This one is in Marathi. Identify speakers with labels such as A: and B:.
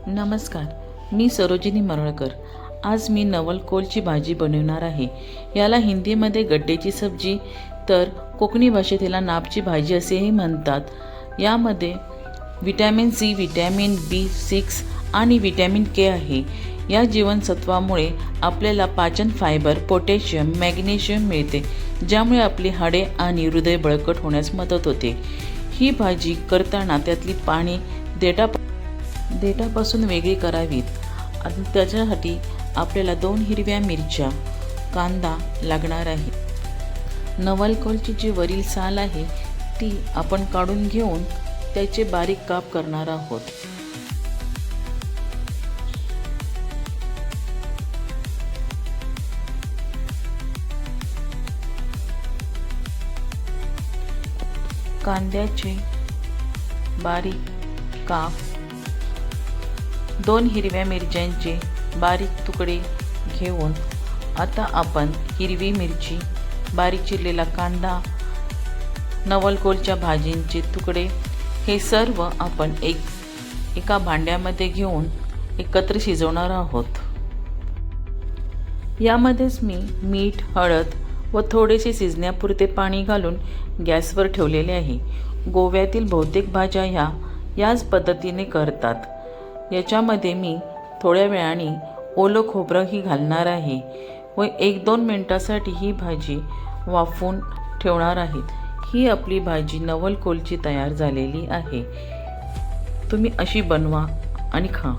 A: नमस्कार, मी सरोजिनी मरळकर। आज मी नवलकोलची भाजी बनवणार आहे। याला हिंदीमध्ये गड्डेची सब्जी तर कोकणी भाषेत याला नापची भाजी असेही म्हणतात। यामध्ये विटॅमिन सी, विटॅमिन B6 आणि विटॅमिन K आहे। या जीवनसत्वामुळे आपल्याला पाचन, फायबर, पोटॅशियम, मॅग्नेशियम मिळते, ज्यामुळे आपली हाडे आणि हृदय बळकट होण्यास मदत होते। ही भाजी करताना त्यातली पाणी देठापासून वेगळी करावीत आणि त्याच्यासाठी आपल्याला 2 हिरव्या मिरच्या, कांदा लागणार आहे। नवलकोलची जी वरील साल आहे ती आपण काढून घेऊन त्याचे बारीक काप करणार आहोत। कांद्याचे बारीक काप, 2 हिरव्या मिरच्यांचे बारीक तुकडे घेऊन आता आपण हिरवी मिरची, बारीक चिरलेला कांदा, नवलकोलच्या भाजींचे तुकडे हे सर्व आपण एका भांड्यामध्ये घेऊन एकत्र शिजवणार आहोत। यामध्येच मी मीठ, हळद व थोडेसे शिजण्यापुरते पाणी घालून गॅसवर ठेवलेले आहे। गोव्यातील बहुतेक भाज्या याच पद्धतीने करतात। याच्यामध्ये मी थोड्या वेळाने ओलं खोबरंही घालणार आहे व 1-2 मिनिटासाठी ही भाजी वाफवून ठेवणार आहेत। ही आपली भाजी नवलकोलची तयार झालेली आहे। तुम्ही अशी बनवा आणि खा।